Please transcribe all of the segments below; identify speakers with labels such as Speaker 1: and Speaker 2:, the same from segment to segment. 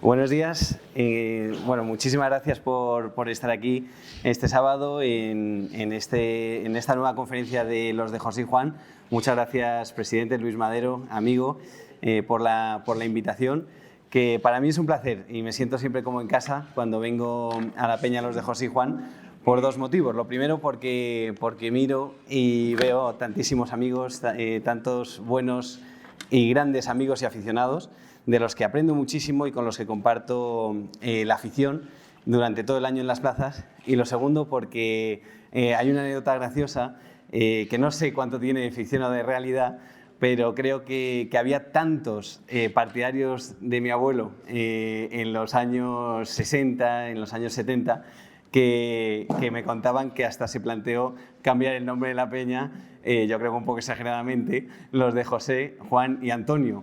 Speaker 1: Buenos días. Bueno, muchísimas gracias por estar aquí este sábado en esta nueva conferencia de los de José y Juan. Muchas gracias, presidente Luis Madero, amigo, por la invitación, que para mí es un placer y me siento siempre como en casa cuando vengo a la peña Los de José y Juan, por dos motivos. Lo primero, porque miro y veo tantísimos amigos, tantos buenos y grandes amigos y aficionados, de los que aprendo muchísimo y con los que comparto la afición durante todo el año en las plazas. Y lo segundo, porque hay una anécdota graciosa que no sé cuánto tiene de ficción o de realidad, pero creo que había tantos partidarios de mi abuelo en los años 60, en los años 70, que me contaban que hasta se planteó cambiar el nombre de la peña, yo creo que un poco exageradamente, Los de José, Juan y Antonio.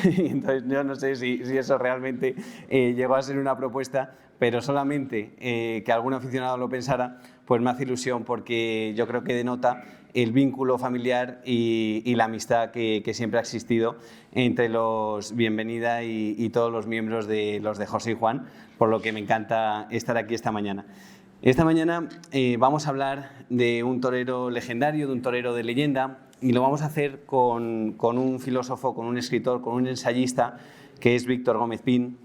Speaker 1: Entonces yo no sé si eso realmente llegó a ser una propuesta, pero solamente que algún aficionado lo pensara, pues me hace ilusión, porque yo creo que denota el vínculo familiar y la amistad que siempre ha existido entre los Bienvenida y todos los miembros de Los de José y Juan, por lo que me encanta estar aquí esta mañana. Esta mañana vamos a hablar de un torero legendario, de un torero de leyenda, y lo vamos a hacer con un filósofo, con un escritor, con un ensayista, que es Víctor Gómez Pin,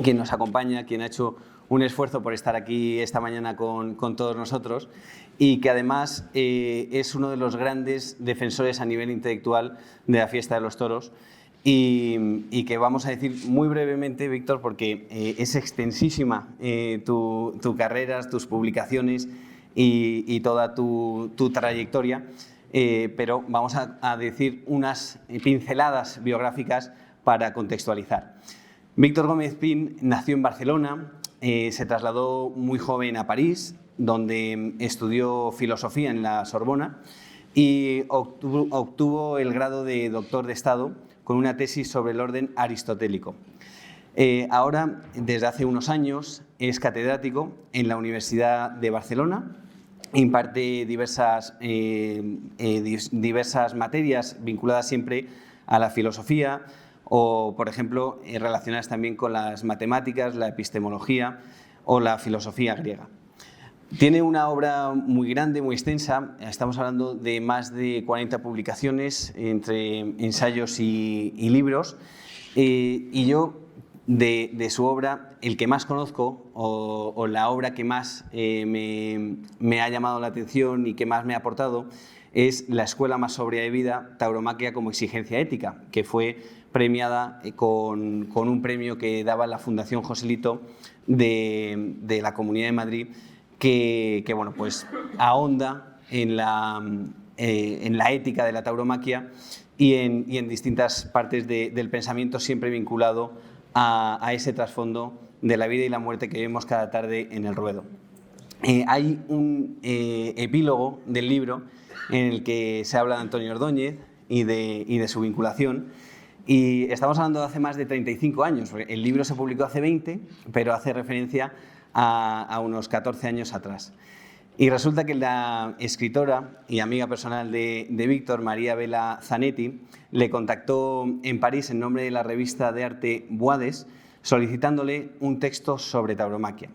Speaker 1: quien nos acompaña, quien ha hecho un esfuerzo por estar aquí esta mañana con todos nosotros, y que además es uno de los grandes defensores a nivel intelectual de la fiesta de los toros, y que vamos a decir muy brevemente, Víctor, porque es extensísima tu carrera, tus publicaciones y toda tu trayectoria, pero vamos a decir unas pinceladas biográficas para contextualizar. Víctor Gómez Pin nació en Barcelona, se trasladó muy joven a París, donde estudió filosofía en la Sorbona y obtuvo el grado de doctor de Estado con una tesis sobre el orden aristotélico. Ahora, desde hace unos años, es catedrático en la Universidad de Barcelona, imparte diversas materias vinculadas siempre a la filosofía o, por ejemplo, relacionadas también con las matemáticas, la epistemología o la filosofía griega. Tiene una obra muy grande, muy extensa, estamos hablando de más de 40 publicaciones entre ensayos y libros, y yo de su obra, el que más conozco o la obra que más me ha llamado la atención y que más me ha aportado es La escuela más sobria de vida, Tauromaquia como exigencia ética, que fue premiada con un premio que daba la Fundación Joselito de la Comunidad de Madrid, que bueno, pues ahonda en la ética de la tauromaquia y en distintas partes del pensamiento, siempre vinculado a ese trasfondo de la vida y la muerte que vemos cada tarde en el ruedo. Hay un epílogo del libro en el que se habla de Antonio Ordóñez y de su vinculación, y estamos hablando de hace más de 35 años. El libro se publicó hace 20, pero hace referencia a unos 14 años atrás. Y resulta que la escritora y amiga personal de Víctor, María Vela Zanetti, le contactó en París en nombre de la revista de arte Boades, solicitándole un texto sobre tauromaquia.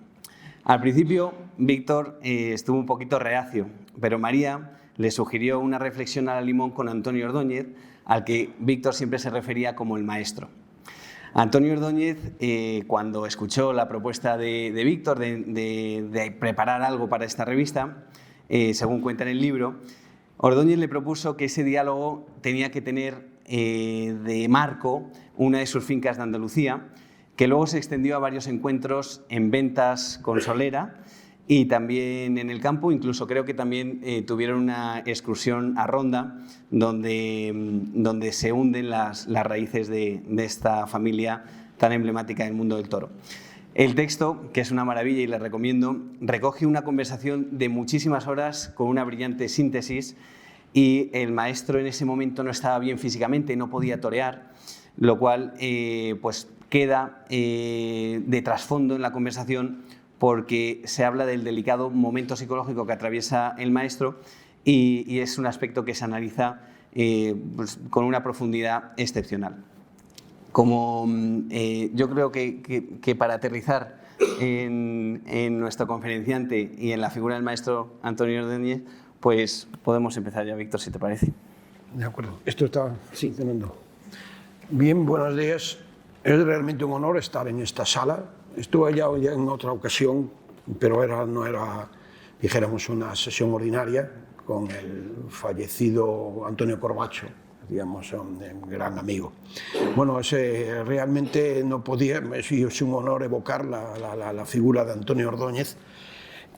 Speaker 1: Al principio, Víctor estuvo un poquito reacio, pero María le sugirió una reflexión a la limón con Antonio Ordóñez, al que Víctor siempre se refería como el maestro. Antonio Ordóñez, cuando escuchó la propuesta de Víctor de preparar algo para esta revista, según cuenta en el libro, Ordóñez le propuso que ese diálogo tenía que tener de marco una de sus fincas de Andalucía, que luego se extendió a varios encuentros en Ventas con Solera y también en el campo. Incluso creo que también tuvieron una excursión a Ronda, donde se hunden las raíces de esta familia tan emblemática del mundo del toro. El texto, que es una maravilla y les recomiendo, recoge una conversación de muchísimas horas con una brillante síntesis, y el maestro en ese momento no estaba bien físicamente, no podía torear, lo cual pues queda de trasfondo en la conversación porque se habla del delicado momento psicológico que atraviesa el maestro y es un aspecto que se analiza pues, con una profundidad excepcional. Como yo creo que para aterrizar en nuestro conferenciante y en la figura del maestro Antonio Ordóñez, pues podemos empezar ya, Víctor, si te parece.
Speaker 2: De acuerdo. Esto está funcionando. Bien, buenos días. Es realmente un honor estar en esta sala. Estuve ya en otra ocasión, pero no era, dijéramos, una sesión ordinaria con el fallecido Antonio Corbacho, digamos, un gran amigo. Bueno, realmente no podía, es un honor evocar la figura de Antonio Ordóñez,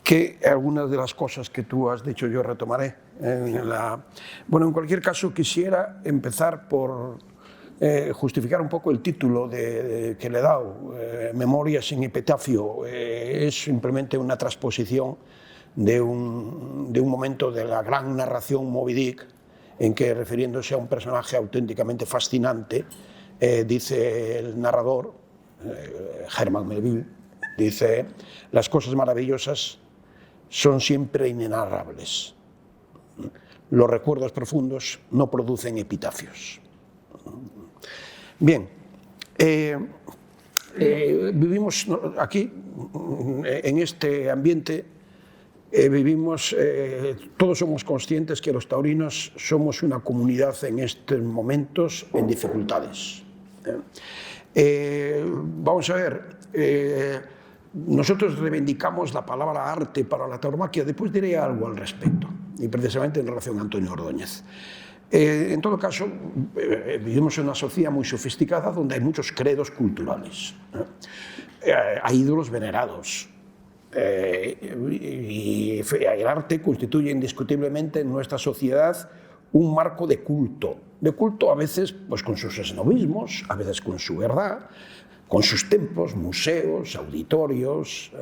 Speaker 2: que algunas de las cosas que tú has dicho yo retomaré. Bueno, en cualquier caso quisiera empezar por justificar un poco el título que le he dado, Memorias sin epitafio. Es simplemente una transposición de un momento de la gran narración Moby Dick, en que, refiriéndose a un personaje auténticamente fascinante, dice el narrador, Herman Melville, dice: las cosas maravillosas son siempre inenarrables. Los recuerdos profundos no producen epitafios. Bien, vivimos aquí, en este ambiente, todos somos conscientes que los taurinos somos una comunidad en estos momentos en dificultades. Vamos a ver, nosotros reivindicamos la palabra arte para la tauromaquia, después diré algo al respecto, y precisamente en relación a Antonio Ordóñez. En todo caso, vivimos en una sociedad muy sofisticada donde hay muchos credos culturales. Hay ídolos venerados. Y el arte constituye indiscutiblemente en nuestra sociedad un marco de culto a veces pues con sus esnovismos, a veces con su verdad, con sus templos, museos, auditorios,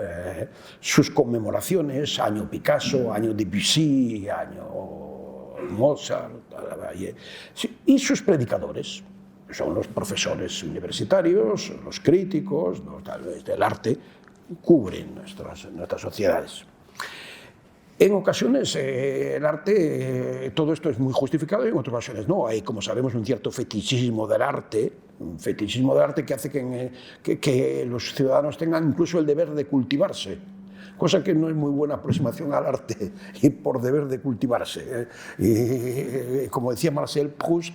Speaker 2: sus conmemoraciones, año Picasso, año Debussy, año Mozart, y sus predicadores, son los profesores universitarios, los críticos, el arte, cubren nuestras sociedades. En ocasiones el arte, todo esto es muy justificado, y en otras ocasiones no. Hay, como sabemos, un cierto fetichismo del arte, que hace que los ciudadanos tengan incluso el deber de cultivarse, cosa que no es muy buena aproximación al arte, y por deber de cultivarse. Y, como decía Marcel Proust,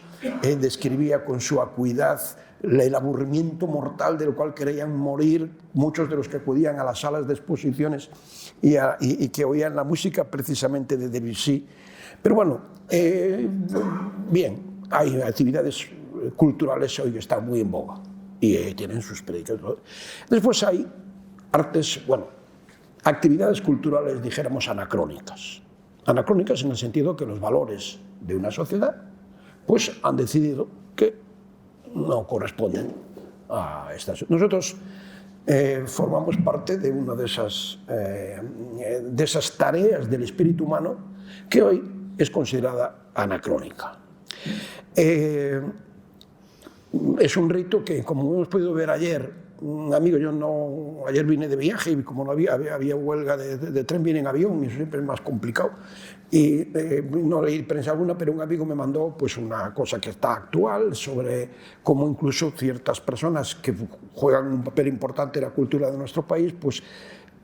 Speaker 2: describía con su acuidad el aburrimiento mortal del cual querían morir muchos de los que acudían a las salas de exposiciones y que oían la música precisamente de Debussy. Pero bueno, bien, hay actividades culturales hoy que están muy en boga y tienen sus predicadores. Después hay artes, bueno, actividades culturales, dijéramos, anacrónicas. Anacrónicas en el sentido que los valores de una sociedad pues han decidido que no corresponden a estas. Nosotros formamos parte de una de esas tareas del espíritu humano que hoy es considerada anacrónica. Es un rito que, como hemos podido ver ayer, un amigo, ayer vine de viaje y como no había huelga de tren, vine en avión y eso siempre es más complicado. Y no leí prensa alguna, pero un amigo me mandó pues una cosa que está actual sobre cómo incluso ciertas personas que juegan un papel importante en la cultura de nuestro país, pues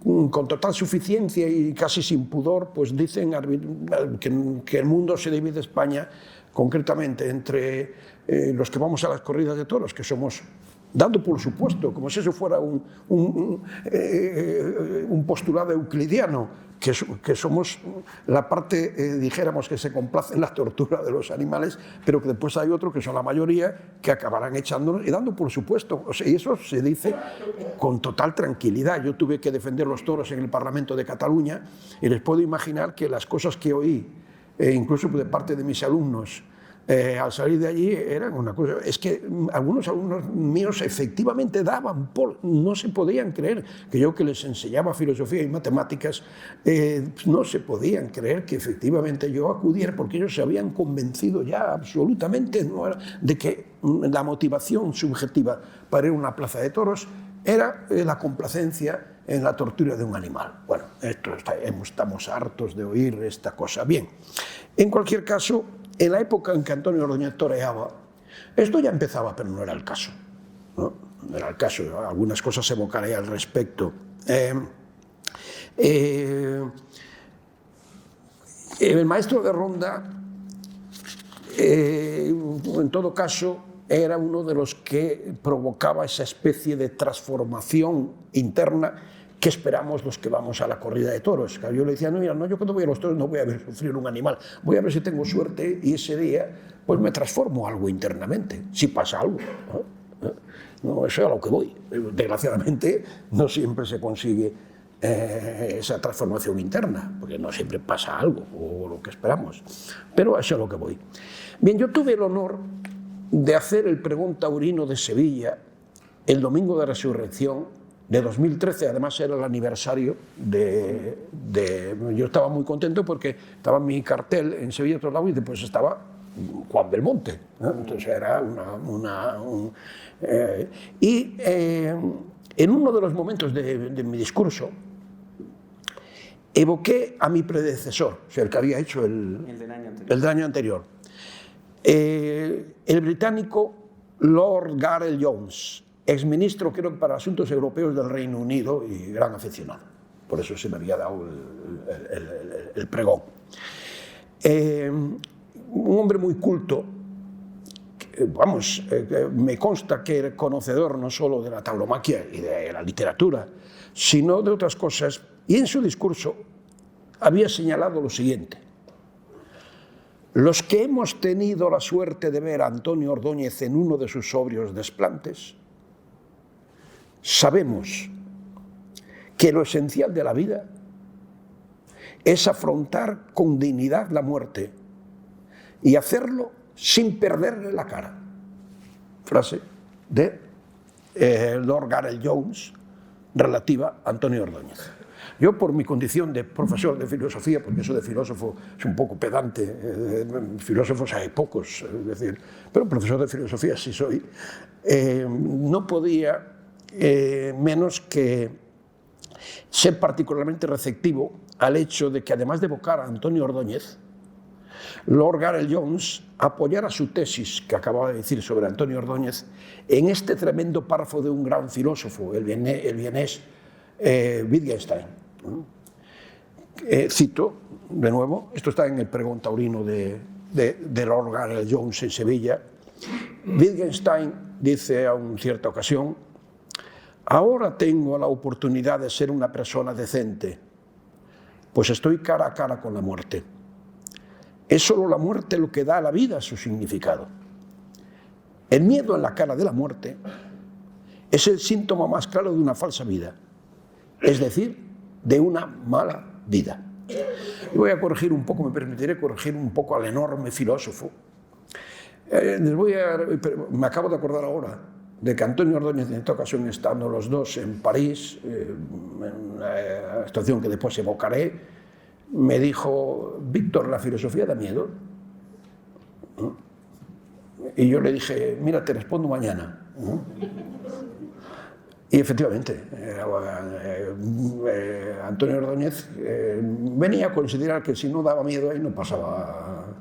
Speaker 2: con total suficiencia y casi sin pudor, pues dicen que el mundo se divide, España concretamente, entre los que vamos a las corridas de toros, que somos, dando por supuesto, como si eso fuera un postulado euclidiano, que somos la parte, dijéramos, que se complace en la tortura de los animales, pero que después hay otros, que son la mayoría, que acabarán echándonos y dando por supuesto. O sea, y eso se dice con total tranquilidad. Yo tuve que defender los toros en el Parlamento de Cataluña y les puedo imaginar que las cosas que oí, incluso de parte de mis alumnos, al salir de allí eran una cosa, es que algunos alumnos míos efectivamente no se podían creer, que yo que les enseñaba filosofía y matemáticas, no se podían creer que efectivamente yo acudiera, porque ellos se habían convencido ya absolutamente de que la motivación subjetiva para ir a una plaza de toros era la complacencia en la tortura de un animal. Bueno, estamos hartos de oír esta cosa. Bien, en cualquier caso, en la época en que Antonio Ordóñez toreaba, esto ya empezaba, pero no era el caso, ¿no? No era el caso, algunas cosas evocaré al respecto. El maestro de ronda, en todo caso, era uno de los que provocaba esa especie de transformación interna que esperamos los que vamos a la corrida de toros. Yo le decía, no, mira, no, yo cuando voy a los toros no voy a ver sufrir un animal, voy a ver si tengo suerte y ese día pues me transformo algo internamente, si pasa algo, ¿no? No, eso es a lo que voy. Desgraciadamente no siempre se consigue esa transformación interna, porque no siempre pasa algo, o lo que esperamos, pero eso es a lo que voy. Bien, yo tuve el honor de hacer el pregón taurino de Sevilla el domingo de Resurrección de 2013, además era el aniversario yo estaba muy contento porque estaba mi cartel en Sevilla otro lado y después estaba Juan Belmonte, ¿no? Entonces era en uno de los momentos de mi discurso evoqué a mi predecesor, o sea, el que había hecho el del año anterior. El británico Lord Gareth Jones, exministro creo para Asuntos Europeos del Reino Unido y gran aficionado, por eso se me había dado el pregón. Un hombre muy culto, me consta que era conocedor no solo de la tauromaquia y de la literatura, sino de otras cosas, y en su discurso había señalado lo siguiente: los que hemos tenido la suerte de ver a Antonio Ordóñez en uno de sus sobrios desplantes, sabemos que lo esencial de la vida es afrontar con dignidad la muerte y hacerlo sin perderle la cara. Frase de Lord Gareth Jones relativa a Antonio Ordóñez. Yo, por mi condición de profesor de filosofía, porque eso de filósofo es un poco pedante, filósofos hay pocos, es decir, pero profesor de filosofía sí soy, no podía menos que ser particularmente receptivo al hecho de que, además de evocar a Antonio Ordóñez, Lord Gareth Jones apoyara su tesis que acababa de decir sobre Antonio Ordóñez en este tremendo párrafo de un gran filósofo, el vienés Wittgenstein. Cito de nuevo, esto está en el pregón taurino de Lord Gareth Jones en Sevilla. Wittgenstein dice a una cierta ocasión: ahora tengo la oportunidad de ser una persona decente, pues estoy cara a cara con la muerte. Es solo la muerte lo que da a la vida su significado. El miedo en la cara de la muerte es el síntoma más claro de una falsa vida, es decir, de una mala vida. Y voy a corregir un poco, me permitiré corregir un poco al enorme filósofo. Me acabo de acordar ahora de que Antonio Ordóñez, en esta ocasión estando los dos en París, en una situación que después evocaré, me dijo: Víctor, ¿la filosofía da miedo? Y yo le dije: mira, te respondo mañana. Y efectivamente, Antonio Ordóñez venía a considerar que si no daba miedo ahí no pasaba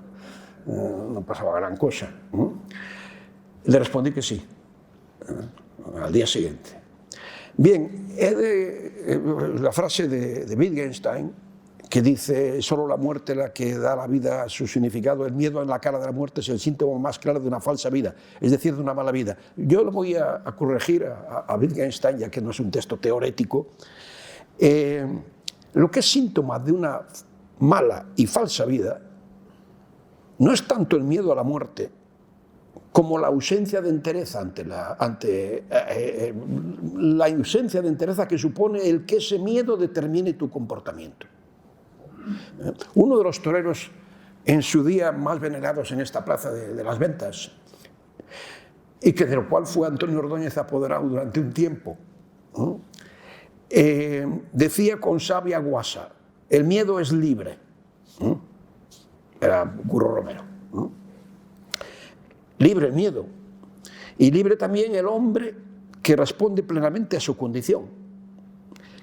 Speaker 2: gran cosa. Le respondí que sí, al día siguiente. Bien, la frase de Wittgenstein, que dice: solo la muerte la que da a la vida su significado, el miedo en la cara de la muerte es el síntoma más claro de una falsa vida, es decir, de una mala vida. Yo lo voy a corregir a Wittgenstein, ya que no es un texto teórico. Lo que es síntoma de una mala y falsa vida no es tanto el miedo a la muerte como la ausencia de entereza ante la ausencia de entereza que supone el que ese miedo determine tu comportamiento. Uno de los toreros en su día más venerados en esta plaza de las Ventas, y que de lo cual fue Antonio Ordóñez apoderado durante un tiempo, ¿no? Decía con sabia guasa: el miedo es libre. Era Curro Romero. Libre el miedo, y libre también el hombre que responde plenamente a su condición,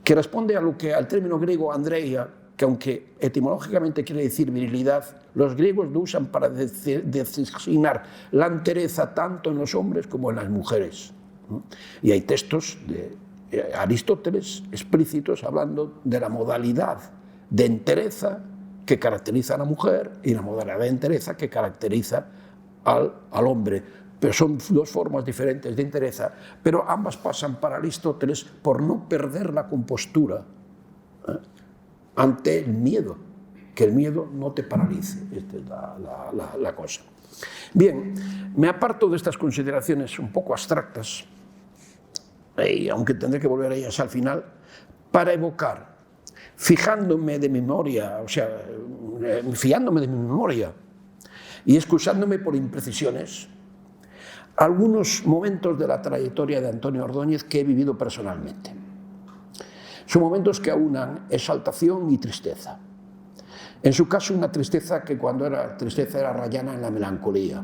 Speaker 2: que responde a lo que al término griego andreia, que aunque etimológicamente quiere decir virilidad, los griegos lo usan para designar la entereza tanto en los hombres como en las mujeres. Y hay textos de Aristóteles explícitos hablando de la modalidad de entereza que caracteriza a la mujer y la modalidad de entereza que caracteriza al hombre. Pero son dos formas diferentes de entereza, pero ambas pasan para Aristóteles por no perder la compostura ante el miedo, que el miedo no te paralice. Esta es la cosa. Bien, me aparto de estas consideraciones un poco abstractas, y aunque tendré que volver a ellas al final, para evocar, fijándome de memoria, o sea, fiándome de mi memoria y excusándome por imprecisiones, algunos momentos de la trayectoria de Antonio Ordóñez que he vivido personalmente. Son momentos que aunan exaltación y tristeza. En su caso, una tristeza que cuando era tristeza era rayana en la melancolía.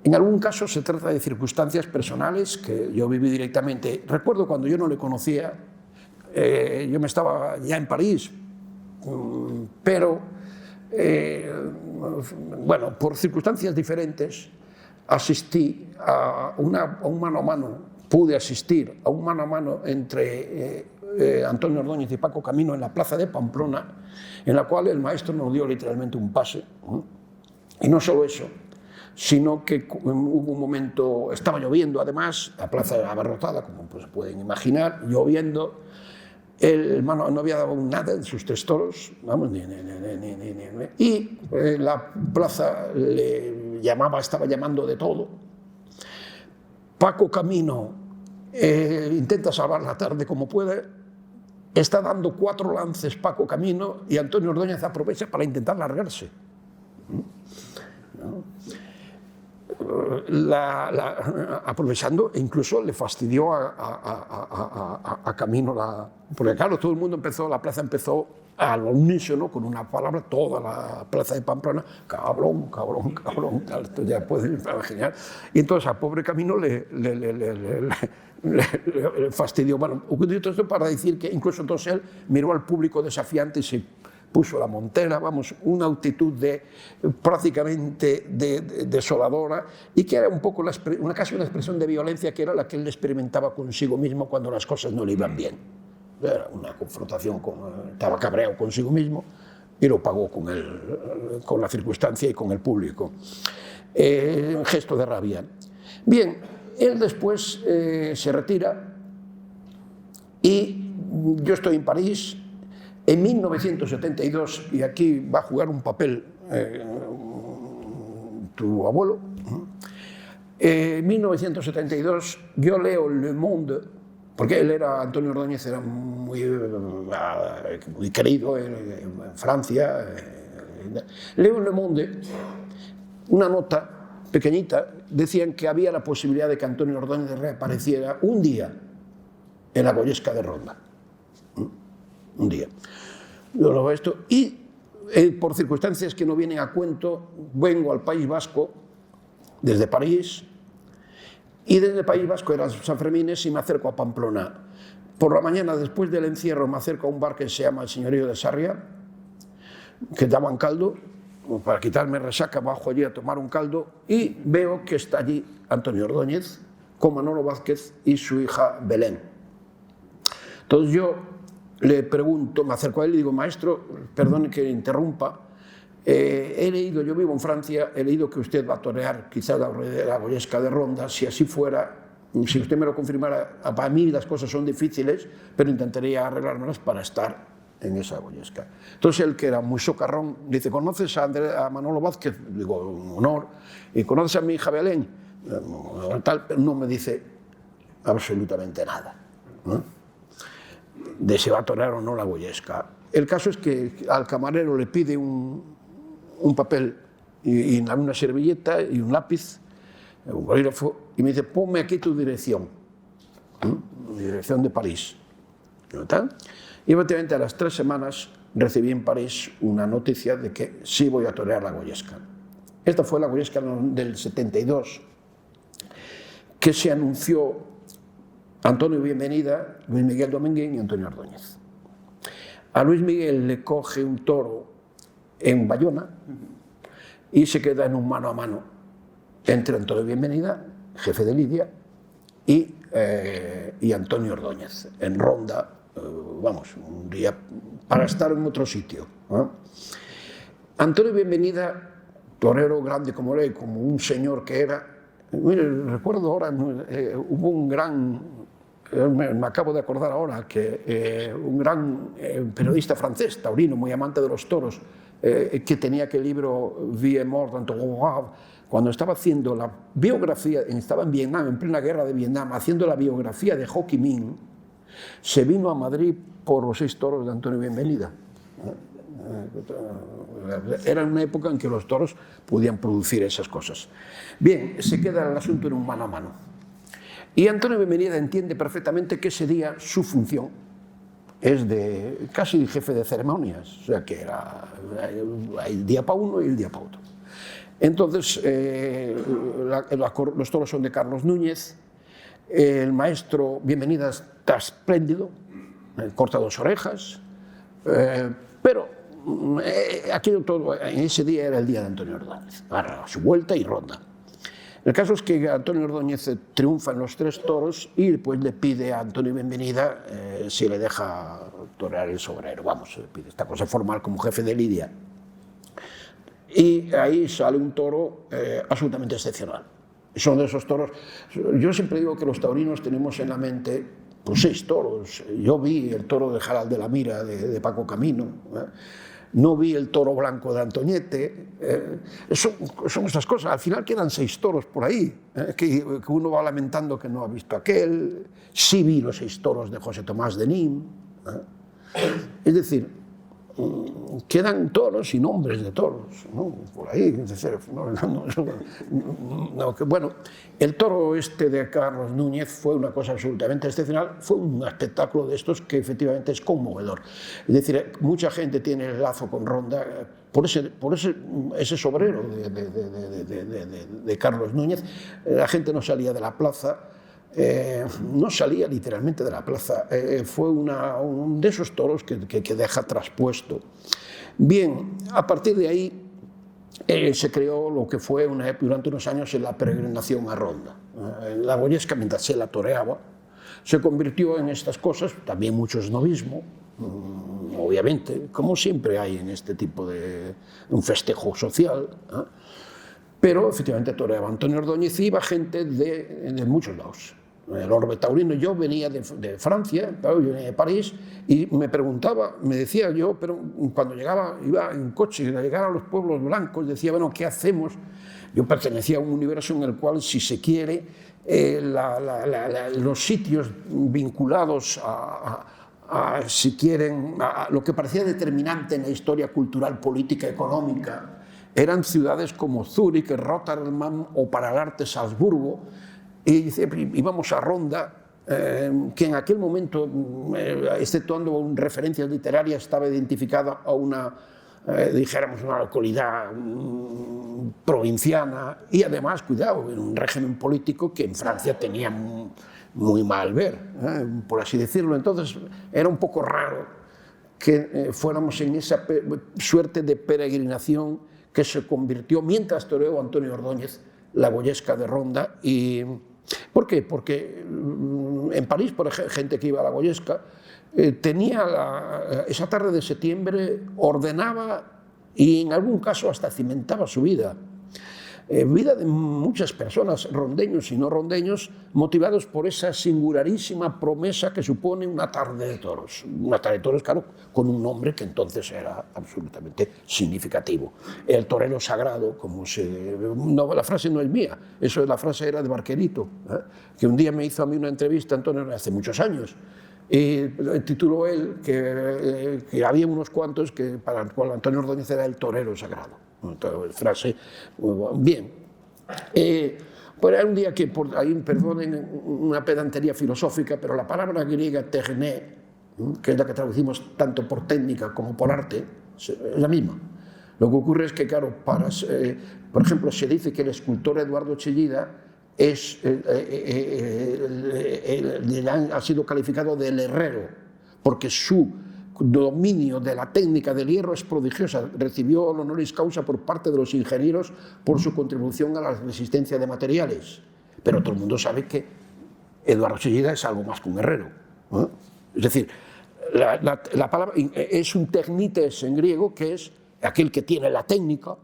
Speaker 2: En algún caso se trata de circunstancias personales que yo viví directamente. Recuerdo cuando yo no le conocía, yo me estaba ya en París, pero bueno, por circunstancias diferentes asistí a un mano a mano, pude asistir a un mano a mano entre Antonio Ordóñez y Paco Camino en la plaza de Pamplona, en la cual el maestro nos dio literalmente un pase. Y no solo eso, sino que hubo un momento, estaba lloviendo además, la plaza abarrotada, como pues pueden imaginar, lloviendo, el hermano no había dado nada en sus 3 toros, vamos, y la plaza le llamaba, estaba llamando de todo. Paco Camino intenta salvar la tarde como puede, está dando 4 lances Paco Camino y Antonio Ordóñez aprovecha para intentar largarse. Aprovechando, incluso le fastidió a Camino, porque claro, todo el mundo empezó, la plaza empezó al unísono con una palabra, toda la plaza de Pamplona, cabrón, cabrón, cabrón, tal, esto ya pueden imaginar. Y entonces a pobre Camino le fastidió. Bueno, todo esto para decir que incluso entonces él miró al público desafiante y se puso la montera, vamos, una actitud prácticamente desoladora y que era un poco casi una expresión de violencia que era la que él experimentaba consigo mismo cuando las cosas no le iban bien. Era una confrontación, estaba cabreado consigo mismo y lo pagó con la circunstancia y con el público. Un gesto de rabia. Bien, él después se retira y yo estoy en París. En 1972, y aquí va a jugar un papel tu abuelo, en 1972 yo leo Le Monde, porque Antonio Ordóñez era muy querido en Francia. Leo en Le Monde una nota pequeñita, decían que había la posibilidad de que Antonio Ordóñez reapareciera un día en la Goyesca de Ronda. Un día. Yo lo veo esto y por circunstancias que no vienen a cuento, vengo al País Vasco desde París y desde el País Vasco era San Fermines y me acerco a Pamplona. Por la mañana, después del encierro, me acerco a un bar que se llama El Señorío de Sarria, que daban caldo, para quitarme resaca, bajo allí a tomar un caldo y veo que está allí Antonio Ordóñez con Manolo Vázquez y su hija Belén. Entonces yo le pregunto, me acerco a él y digo, maestro, perdone que interrumpa, he leído, yo vivo en Francia, he leído que usted va a torear quizá la Goyesca de Ronda, si así fuera, si usted me lo confirmara, para mí las cosas son difíciles, pero intentaría arreglármelas para estar en esa Goyesca. Entonces él, que era muy socarrón, dice, ¿conoces a Manolo Vázquez? Digo, un honor. ¿Y conoces a mi hija Belén? Tal, pero no me dice absolutamente nada, ¿no? De si va a torear o no la Goyesca. El caso es que al camarero le pide un papel y una servilleta y un lápiz, un bolígrafo, y me dice, ponme aquí tu dirección, dirección de París. Y efectivamente a las 3 semanas recibí en París una noticia de que sí voy a torear la Goyesca. Esta fue la Goyesca del 72, que se anunció Antonio Bienvenida, Luis Miguel Dominguín y Antonio Ordóñez. A Luis Miguel le coge un toro en Bayona y se queda en un mano a mano entre Antonio Bienvenida, jefe de Lidia, y Antonio Ordóñez, en Ronda, vamos, un día para estar en otro sitio. Antonio Bienvenida, torero grande como era, como un señor que era, mire, recuerdo ahora, hubo un gran, me acabo de acordar ahora, que un gran periodista francés, taurino, muy amante de los toros, que tenía aquel libro Vie mort dans ton roi, cuando estaba haciendo la biografía, estaba en Vietnam, en plena guerra de Vietnam, haciendo la biografía de Ho Chi Minh, se vino a Madrid por los 6 toros de Antonio Bienvenida. Era una época en que los toros podían producir esas cosas. Bien, se queda el asunto en un mano a mano. Y Antonio Bienvenida entiende perfectamente que ese día su función es de casi jefe de ceremonias, o sea que era el día para uno y el día para otro. Entonces, los toros son de Carlos Núñez, el maestro Bienvenida está espléndido, corta 2 orejas, pero aquello todo, en ese día era el día de Antonio Ordóñez, para su vuelta y ronda. El caso es que Antonio Ordóñez triunfa en los 3 toros y después le pide a Antonio Bienvenida si le deja torear el sobrero, vamos, le pide esta cosa formal como jefe de Lidia. Y ahí sale un toro absolutamente excepcional. Son de esos toros, yo siempre digo que los taurinos tenemos en la mente pues 6 toros. Yo vi el toro de Jaral de la Mira de Paco Camino, no vi el toro blanco de Antoñete, son estas cosas. Al final quedan 6 toros por ahí, que uno va lamentando que no ha visto aquel. Sí vi los 6 toros de José Tomás de Nim. Es decir, quedan toros y nombres de toros, ¿no? Por ahí. Bueno, el toro este de Carlos Núñez fue una cosa absolutamente excepcional, fue un espectáculo de estos que efectivamente es conmovedor. Es decir, mucha gente tiene el lazo con Ronda por ese sobrero de Carlos Núñez. La gente no salía de la plaza. No salía literalmente de la plaza, fue un de esos toros que deja traspuesto. Bien, a partir de ahí se creó lo que fue durante unos años en la peregrinación a Ronda. La Goyesca, mientras se la toreaba, se convirtió en estas cosas, también mucho esnovismo, obviamente, como siempre hay en este tipo de un festejo social, pero efectivamente toreaba Antonio Ordóñez y iba gente de muchos lados. El orbe taurino, yo venía de Francia, yo venía de París, y me preguntaba, me decía yo, pero cuando llegaba, iba en coche, y al llegar a los pueblos blancos, decía, bueno, ¿qué hacemos? Yo pertenecía a un universo en el cual, si se quiere, los sitios vinculados si quieren, a lo que parecía determinante en la historia cultural, política, económica, eran ciudades como Zúrich, Rotterdam o para el arte Salzburgo. Y íbamos a Ronda, que en aquel momento, exceptuando referencias literarias, estaba identificada a una, dijéramos, una localidad provinciana y además, cuidado, en un régimen político que en Francia tenía muy mal ver, por así decirlo. Entonces era un poco raro que fuéramos en esa suerte de peregrinación que se convirtió, mientras toreó Antonio Ordóñez, la Goyesca de Ronda. ¿Por qué? Porque en París, por ejemplo, gente que iba a la Goyesca, tenía esa tarde de septiembre, ordenaba y en algún caso hasta cimentaba su vida. Vida de muchas personas, rondeños y no rondeños, motivados por esa singularísima promesa que supone una tarde de toros. Una tarde de toros, claro, con un nombre que entonces era absolutamente significativo. El torero sagrado, como no, la frase no es mía, la frase era de Barquerito, que un día me hizo a mí una entrevista, Antonio, hace muchos años, y tituló él que había unos cuantos que para el cual Antonio Ordóñez era el torero sagrado. Entonces, frase, bien. Pues era un día que, ahí perdonen una pedantería filosófica, pero la palabra griega techné, que es la que traducimos tanto por técnica como por arte, es la misma. Lo que ocurre es que, claro, por ejemplo, se dice que el escultor Eduardo Chillida ha sido calificado del herrero, porque su dominio de la técnica del hierro es prodigiosa. Recibió el honoris causa por parte de los ingenieros por su contribución a la resistencia de materiales. Pero todo el mundo sabe que Eduardo Chillida es algo más que un herrero, ¿eh? Es decir, la palabra es un technites en griego, que es aquel que tiene la técnica,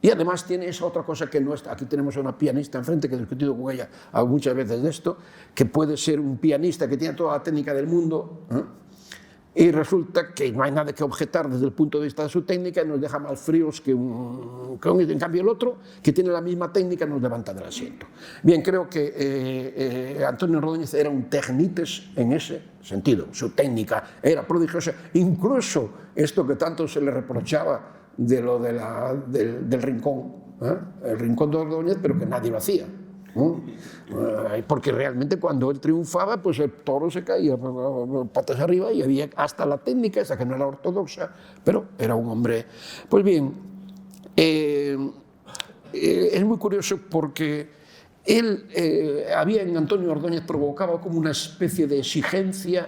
Speaker 2: y además tiene esa otra cosa que no está. Aquí tenemos a una pianista enfrente que he discutido con ella muchas veces de esto, que puede ser un pianista que tiene toda la técnica del mundo, ¿eh? Y resulta que no hay nada que objetar desde el punto de vista de su técnica y nos deja más fríos que un... En cambio el otro, que tiene la misma técnica, nos levanta del asiento. Bien, creo que Antonio Ordóñez era un technites en ese sentido. Su técnica era prodigiosa. Incluso esto que tanto se le reprochaba de lo del rincón, ¿eh? El rincón de Ordóñez, pero que nadie lo hacía. Porque realmente cuando él triunfaba, pues el toro se caía patas arriba y había hasta la técnica, esa que no era ortodoxa, pero era un hombre. Pues bien, es muy curioso porque él había en Antonio Ordóñez provocaba como una especie de exigencia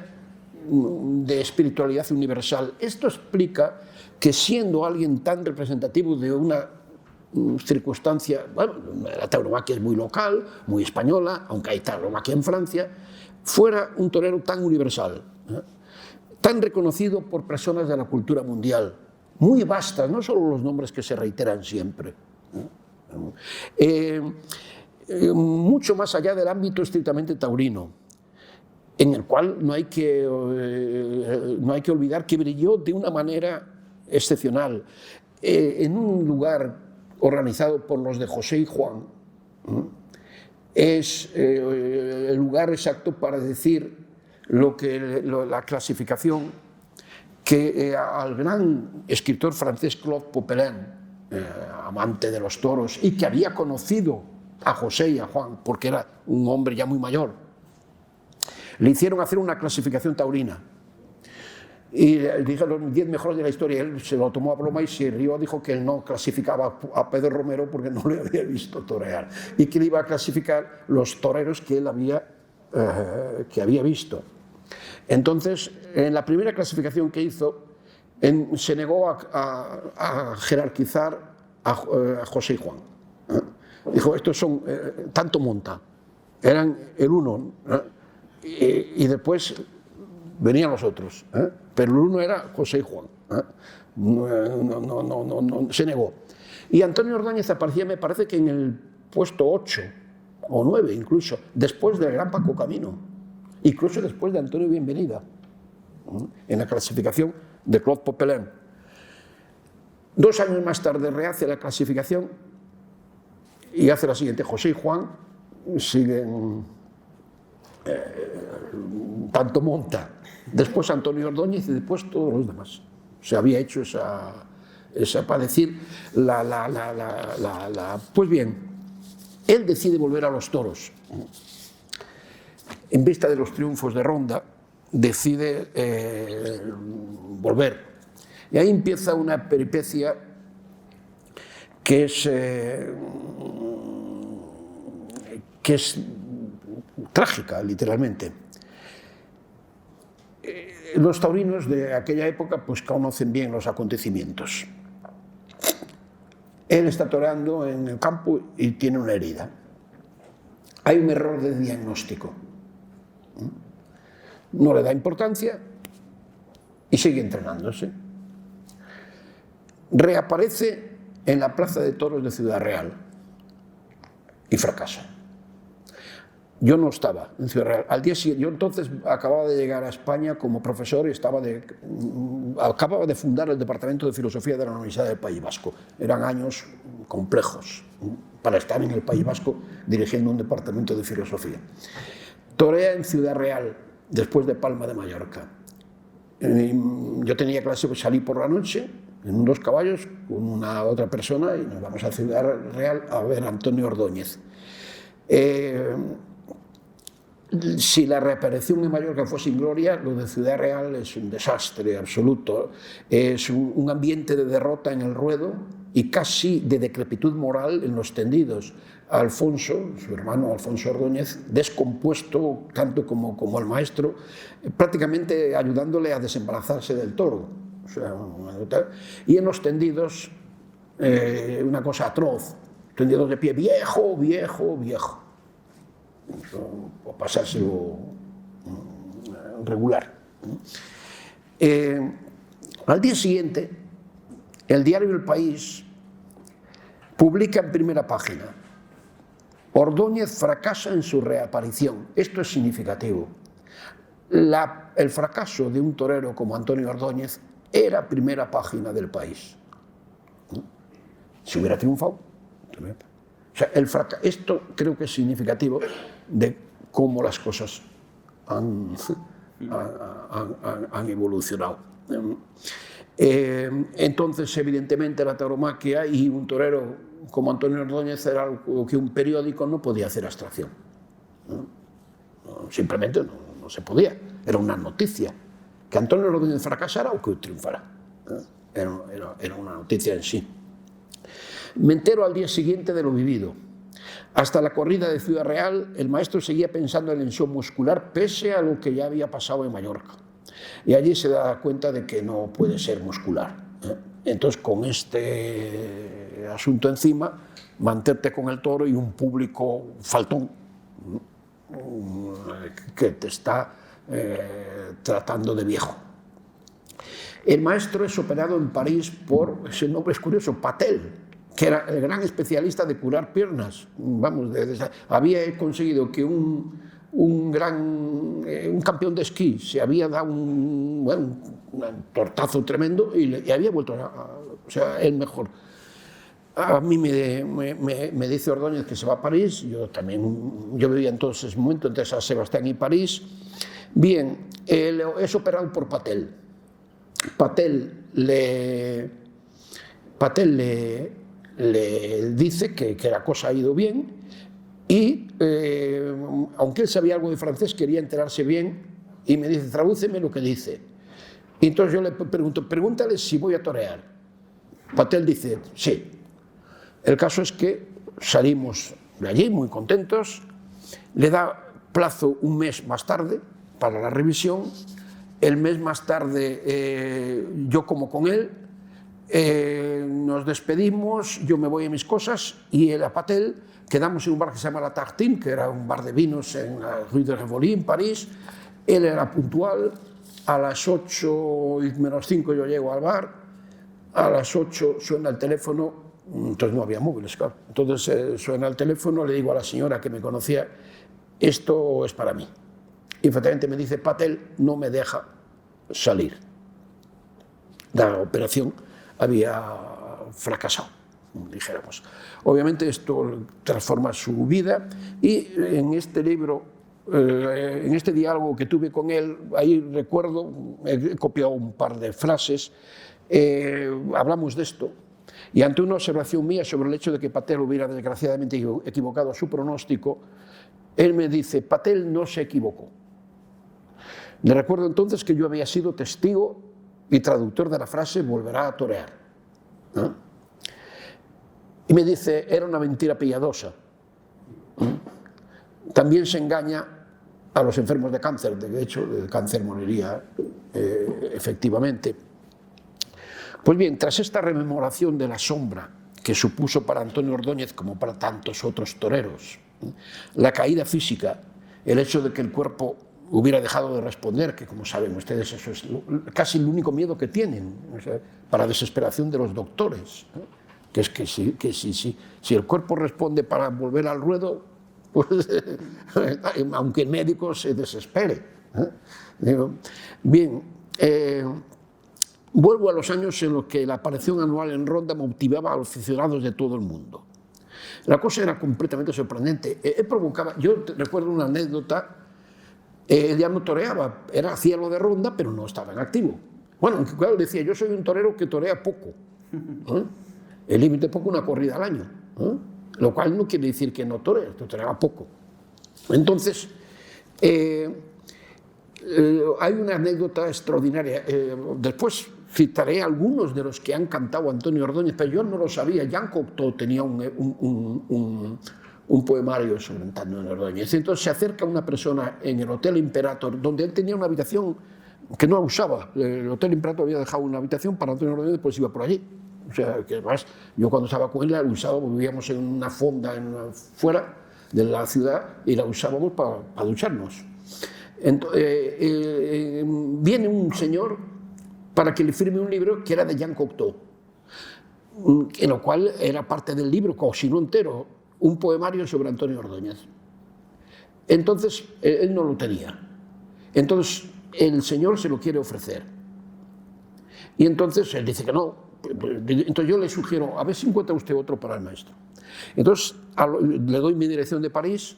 Speaker 2: de espiritualidad universal. Esto explica que siendo alguien tan representativo de una circunstancia, bueno, la tauromaquia es muy local, muy española, aunque hay tauromaquia en Francia, fuera un torero tan universal, ¿eh? Tan reconocido por personas de la cultura mundial, muy vastas, no solo los nombres que se reiteran siempre, mucho más allá del ámbito estrictamente taurino, en el cual no hay que olvidar que brilló de una manera excepcional, en un lugar organizado por los de José y Juan. Es el lugar exacto para decir la clasificación que al gran escritor francés Claude Popelin, amante de los toros y que había conocido a José y a Juan porque era un hombre ya muy mayor, le hicieron hacer una clasificación taurina. Y dije los 10 mejores de la historia. Él se lo tomó a broma y se rió, dijo que él no clasificaba a Pedro Romero porque no le había visto torear y que le iba a clasificar los toreros que él había visto. Entonces, en la primera clasificación que hizo, se negó a jerarquizar a José y Juan. Dijo, estos son tanto monta, eran el uno, y después venían los otros, pero el uno era José y Juan. No, se negó. Y Antonio Ordóñez aparecía, me parece que en el puesto 8 o 9 incluso, después del gran Paco Camino, incluso después de Antonio Bienvenida, en la clasificación de Claude Popelin. 2 años más tarde rehace la clasificación y hace la siguiente. José y Juan siguen tanto monta, después Antonio Ordóñez y después todos los demás. Se había hecho esa para decir pues bien, él decide volver a los toros. En vista de los triunfos de Ronda, decide volver. Y ahí empieza una peripecia que es trágica, literalmente. Los taurinos de aquella época pues conocen bien los acontecimientos. Él está toreando en el campo y tiene una herida. Hay un error de diagnóstico. No le da importancia y sigue entrenándose. Reaparece en la plaza de toros de Ciudad Real y fracasa. Yo no estaba en Ciudad Real. Al día siguiente, yo entonces acababa de llegar a España como profesor y acababa de fundar el Departamento de Filosofía de la Universidad del País Vasco. Eran años complejos para estar en el País Vasco dirigiendo un departamento de filosofía. Torea en Ciudad Real, después de Palma de Mallorca. Yo tenía clase, pues salí por la noche en un 2 caballos con una otra persona y nos vamos a Ciudad Real a ver a Antonio Ordóñez. Si la reaparición en Mallorca fue sin gloria, lo de Ciudad Real es un desastre absoluto. Es un ambiente de derrota en el ruedo, y casi de decrepitud moral en los tendidos. Alfonso, su hermano Alfonso Ordóñez, descompuesto tanto como el maestro, prácticamente ayudándole a desembarazarse del toro. O sea, y en los tendidos, una cosa atroz, tendidos de pie, viejo, viejo, viejo. O pasárselo regular. Al día siguiente, el diario El País publica en primera página: Ordóñez fracasa en su reaparición. Esto es significativo. El fracaso de un torero como Antonio Ordóñez era primera página del País. Si hubiera triunfado. O sea, esto creo que es significativo de cómo las cosas han evolucionado. Entonces, evidentemente, la tauromaquia y un torero como Antonio Ordóñez era algo que un periódico no podía hacer abstracción. Simplemente no se podía. Era una noticia. Que Antonio Ordóñez fracasara o que triunfara. Era una noticia en sí. Me entero al día siguiente de lo vivido. Hasta la corrida de Ciudad Real, el maestro seguía pensando en lesión muscular pese a lo que ya había pasado en Mallorca. Y allí se da cuenta de que no puede ser muscular. Entonces, con este asunto encima, mantente con el toro y un público faltón que te está tratando de viejo. El maestro es operado en París por, ese nombre es curioso, Patel, que era el gran especialista de curar piernas. Vamos, había conseguido que un campeón de esquí se había dado un tortazo tremendo y había vuelto o sea, el mejor. A mí me dice Ordóñez que se va a París, yo vivía entonces ese momento entre San Sebastián y París. Bien, es operado por Patel. Patel le dice que la cosa ha ido bien y, aunque él sabía algo de francés, quería enterarse bien y me dice: tradúceme lo que dice. Y entonces yo le pregunto: pregúntale si voy a torear. Patel dice: sí. El caso es que salimos de allí muy contentos, le da plazo un mes más tarde para la revisión. El mes más tarde yo como con él, nos despedimos, yo me voy a mis cosas y él a Patel, quedamos en un bar que se llama La Tartine, que era un bar de vinos en la Rue de Rivoli, en París. Él era puntual, a las 8 menos 5 yo llego al bar, a las 8 suena el teléfono, entonces no había móviles, claro. Entonces suena el teléfono, le digo a la señora que me conocía: esto es para mí. Y efectivamente me dice: Patel no me deja salir. La operación había fracasado, dijéramos. Obviamente esto transforma su vida y en este libro, en este diálogo que tuve con él, ahí recuerdo, he copiado un par de frases, hablamos de esto. Y ante una observación mía sobre el hecho de que Patel hubiera desgraciadamente equivocado su pronóstico, él me dice: Patel no se equivocó. Le recuerdo entonces que yo había sido testigo y traductor de la frase «volverá a torear». Y me dice: era una mentira piadosa. También se engaña a los enfermos de cáncer, de hecho, de cáncer moriría efectivamente. Pues bien, tras esta rememoración de la sombra que supuso para Antonio Ordóñez, como para tantos otros toreros, la caída física, el hecho de que el cuerpo hubiera dejado de responder, que como saben ustedes eso es casi el único miedo que tienen, o sea, para desesperación de los doctores, que es que si el cuerpo responde para volver al ruedo, pues, aunque el médico se desespere. Bien, vuelvo a los años en los que la aparición anual en Ronda motivaba a los aficionados de todo el mundo. La cosa era completamente sorprendente. Yo recuerdo una anécdota. Él ya no toreaba, hacía lo de Ronda, pero no estaba en activo. Bueno, aunque claro, decía: yo soy un torero que torea poco. El límite poco, una corrida al año. Lo cual no quiere decir que no toreaba poco. Entonces, hay una anécdota extraordinaria. Después citaré algunos de los que han cantado Antonio Ordóñez, pero yo no lo sabía. Jean Cocteau tenía un poemario sobre Antonio Ordóñez. Entonces se acerca una persona en el Hotel Imperator, donde él tenía una habitación que no usaba. El Hotel Imperator había dejado una habitación para Antonio Ordóñez, pues iba por allí. O sea, que además, yo cuando estaba con él la usaba, vivíamos en una fonda fuera de la ciudad y la usábamos para ducharnos. Entonces, viene un señor para que le firme un libro que era de Jean Cocteau, en lo cual era parte del libro, o si no entero, un poemario sobre Antonio Ordóñez. Entonces, él no lo tenía. Entonces, el señor se lo quiere ofrecer. Y entonces él dice que no. Entonces yo le sugiero, a ver si encuentra usted otro para el maestro. Entonces le doy mi dirección de París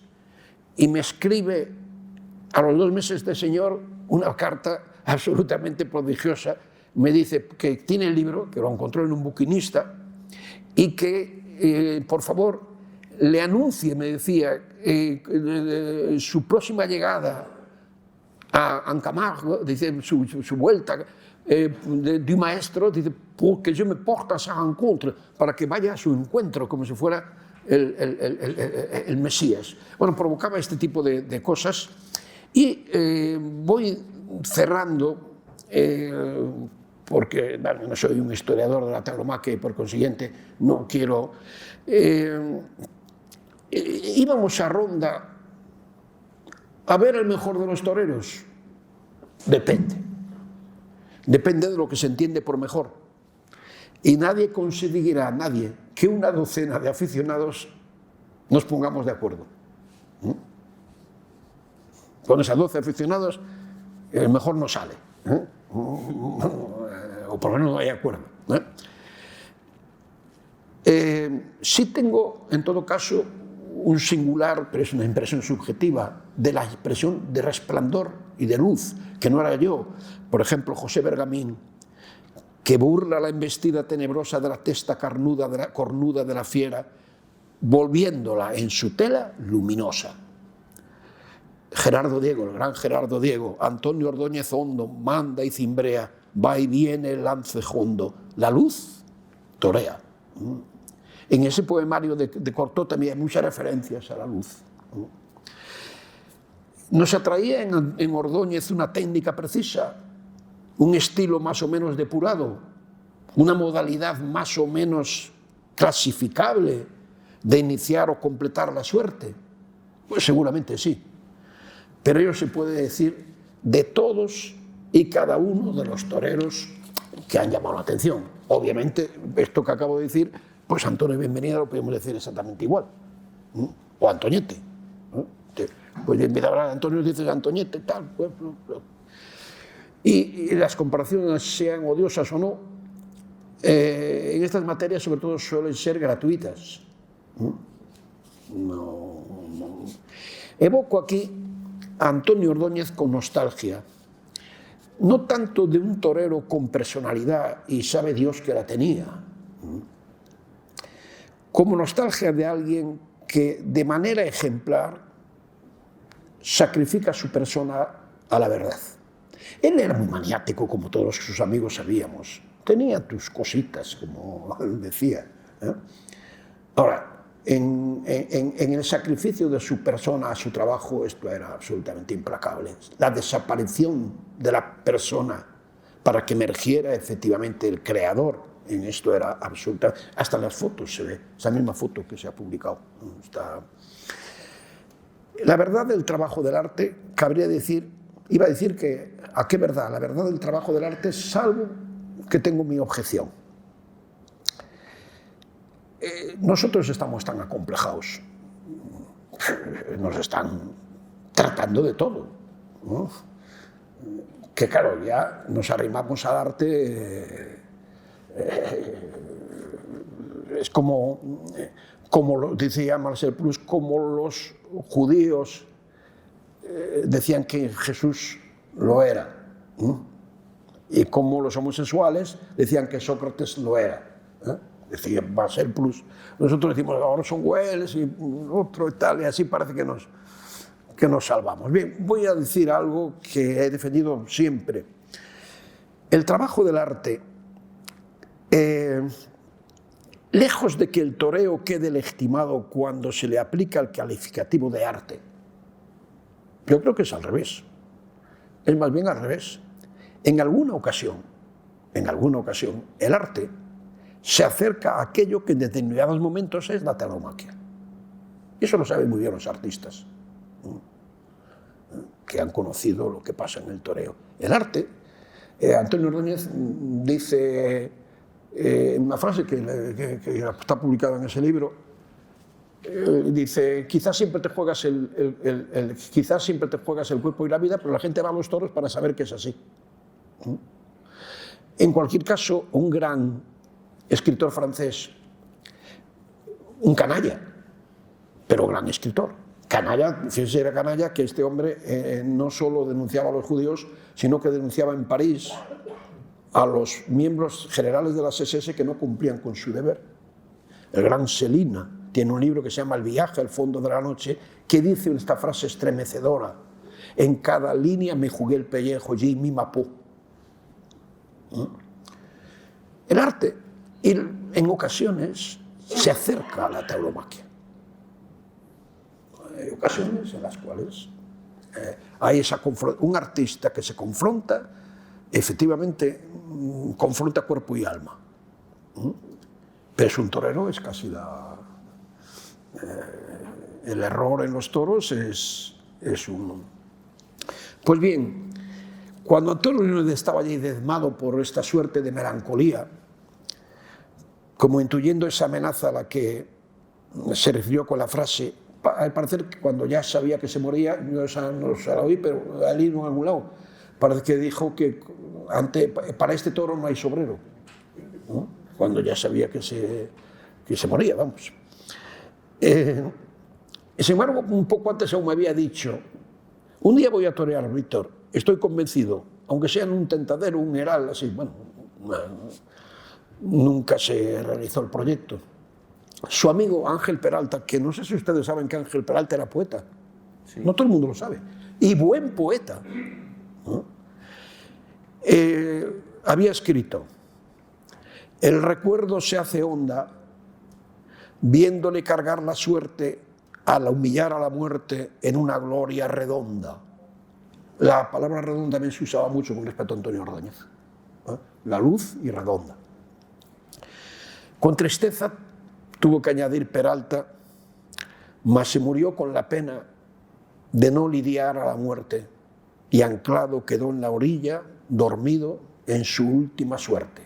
Speaker 2: y me escribe a los 2 meses este señor una carta absolutamente prodigiosa. Me dice que tiene el libro, que lo encontró en un buquinista, y que por favor le anuncie, me decía, su próxima llegada a Camargo, dice, su vuelta de un maestro, dice, porque yo me porte a esa rencontre, para que vaya a su encuentro como si fuera el Mesías. Bueno, provocaba este tipo de cosas y voy cerrando, porque bueno, no soy un historiador de la tauromaquia y por consiguiente no quiero... íbamos a Ronda a ver el mejor de los toreros. Depende de lo que se entiende por mejor. Y nadie conseguirá, nadie, que una docena de aficionados nos pongamos de acuerdo. Con esas 12 aficionados, el mejor no sale. O por lo menos no hay acuerdo. Sí tengo, en todo caso, un singular, pero es una impresión subjetiva, de la expresión de resplandor y de luz, que no era yo. Por ejemplo, José Bergamín, que burla la embestida tenebrosa de la testa cornuda de la fiera, volviéndola en su tela luminosa. Gerardo Diego, el gran Gerardo Diego, Antonio Ordóñez Hondo, manda y cimbrea, va y viene el lance hondo, la luz torea. En ese poemario de Cocteau también hay muchas referencias a la luz. Nos atraía en Ordóñez una técnica precisa, un estilo más o menos depurado, una modalidad más o menos clasificable de iniciar o completar la suerte. Pues seguramente sí. Pero ello se puede decir de todos y cada uno de los toreros que han llamado la atención. Obviamente, esto que acabo de decir, pues Antonio Bienvenida lo podemos decir exactamente igual. O Antoñete. Pues en vez de hablar de Antonio, dices Antoñete, tal. Y las comparaciones, sean odiosas o no, en estas materias sobre todo suelen ser gratuitas. No. Evoco aquí a Antonio Ordóñez con nostalgia, no tanto de un torero con personalidad, y sabe Dios que la tenía, como nostalgia de alguien que de manera ejemplar sacrifica su persona a la verdad. Él era muy maniático, como todos sus amigos sabíamos. Tenía tus cositas, como él decía. Ahora, en el sacrificio de su persona a su trabajo, esto era absolutamente implacable. La desaparición de la persona para que emergiera efectivamente el creador, en esto era absoluta. Hasta en las fotos se ve, esa misma foto que se ha publicado. La verdad del trabajo del arte, cabría decir, iba a decir que, ¿a qué verdad? La verdad del trabajo del arte, salvo que tengo mi objeción. Nosotros estamos tan acomplejados, nos están tratando de todo, ¿no? Que claro, ya nos arrimamos al arte, es como lo decía Marcel Proust, como los judíos decían que Jesús lo era, y como los homosexuales decían que Sócrates lo era. Decía Marcel Proust. Nosotros decimos, ahora son Wells y otro y tal, y así parece que nos salvamos. Bien, voy a decir algo que he defendido siempre. El trabajo del arte, lejos de que el toreo quede legitimado cuando se le aplica el calificativo de arte, yo creo que es al revés. Es más bien al revés. En alguna ocasión, el arte se acerca a aquello que en determinados momentos es la tauromaquia. Y eso lo saben muy bien los artistas, que han conocido lo que pasa en el toreo. El arte, Antonio Ordóñez dice, una frase que está publicada en ese libro, dice, quizás siempre te juegas el cuerpo y la vida, pero la gente va a los toros para saber que es así. En cualquier caso, un gran escritor francés, un canalla, pero gran escritor. Canalla, fíjense, era canalla que este hombre no solo denunciaba a los judíos, sino que denunciaba en París a los miembros generales de las SS que no cumplían con su deber. El gran Céline tiene un libro que se llama El viaje al fondo de la noche, que dice esta frase estremecedora: en cada línea me jugué el pellejo, y mi mapó. El arte, en ocasiones, se acerca a la tauromaquia. Hay ocasiones en las cuales hay un artista que se confronta, efectivamente, confronta cuerpo y alma. Pero es un torero, es casi el error en los toros es uno. Pues bien, cuando Antonio Ordóñez estaba allí diezmado por esta suerte de melancolía, como intuyendo esa amenaza a la que se refirió con la frase, al parecer que cuando ya sabía que se moría, yo no se la oí, pero al ir en algún lado, parece que dijo que para este toro no hay sobrero, ¿no? Cuando ya sabía que se moría, vamos. Sin embargo, un poco antes aún me había dicho, un día voy a torear, Víctor, estoy convencido, aunque sea en un tentadero, un heral, así, bueno, nunca se realizó el proyecto. Su amigo Ángel Peralta, que no sé si ustedes saben que Ángel Peralta era poeta, sí. No todo el mundo lo sabe, y buen poeta, ¿no? Había escrito: el recuerdo se hace honda viéndole cargar la suerte al humillar a la muerte en una gloria redonda. La palabra redonda también se usaba mucho con respecto a Antonio Ordóñez, ¿eh? La luz y redonda. Con tristeza tuvo que añadir Peralta, mas se murió con la pena de no lidiar a la muerte y anclado quedó en la orilla, dormido en su última suerte.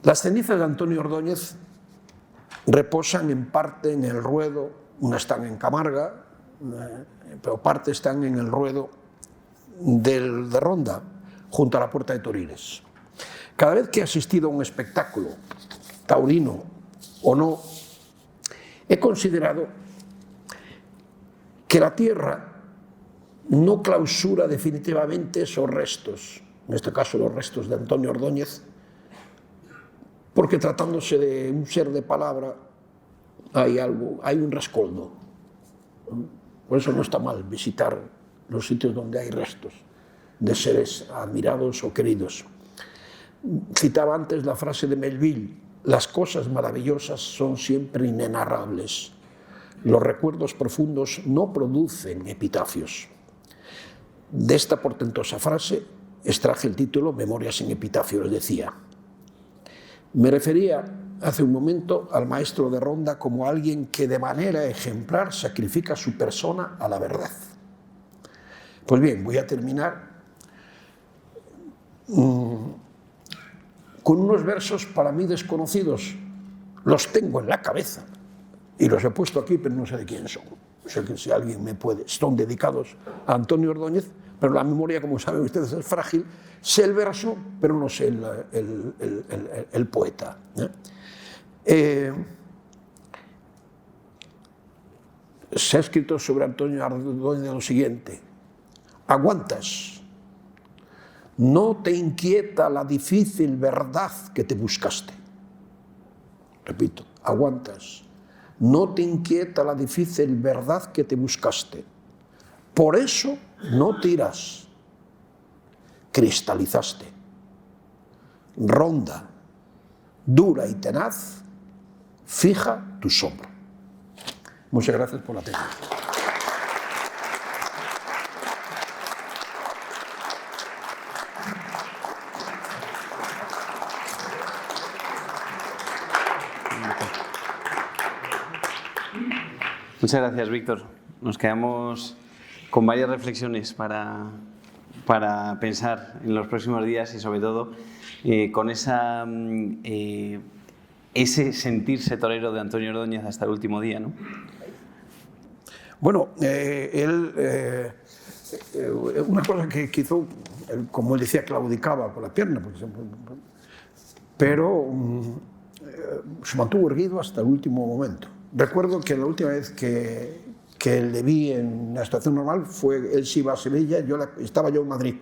Speaker 2: Las cenizas de Antonio Ordóñez reposan en parte en el Ruedo, unas están en Camarga, pero parte están en el Ruedo de Ronda, junto a la Puerta de Toriles. Cada vez que he asistido a un espectáculo, taurino o no, he considerado que la tierra no clausura definitivamente esos restos, en este caso los restos de Antonio Ordóñez, porque tratándose de un ser de palabra hay un rescoldo. Por eso no está mal visitar los sitios donde hay restos de seres admirados o queridos. Citaba antes la frase de Melville: las cosas maravillosas son siempre inenarrables. Los recuerdos profundos no producen epitafios. De esta portentosa frase extraje el título Memorias sin epitafios, decía. Me refería hace un momento al maestro de Ronda como alguien que de manera ejemplar sacrifica su persona a la verdad. Pues bien, voy a terminar con unos versos para mí desconocidos. Los tengo en la cabeza y los he puesto aquí, pero no sé de quién son. Sé que si alguien me puede. Son dedicados a Antonio Ordóñez, pero la memoria, como saben ustedes, es frágil. Sé el verso, pero no sé el poeta. Se ha escrito sobre Antonio Ordóñez lo siguiente: aguantas, no te inquieta la difícil verdad que te buscaste. Repito, aguantas, no te inquieta la difícil verdad que te buscaste. Por eso no tiras. cristalizaste. Ronda, dura y tenaz, fija tu sombra. Muchas gracias por la atención.
Speaker 1: Muchas gracias, Víctor. Nos quedamos con varias reflexiones para pensar en los próximos días y, sobre todo, con ese sentirse torero de Antonio Ordóñez hasta el último día, ¿no?
Speaker 2: Bueno, una cosa que hizo, como él decía, claudicaba por la pierna, pero se mantuvo erguido hasta el último momento. Recuerdo que la última vez que le vi en la estación normal fue, él se iba a Sevilla, estaba yo en Madrid.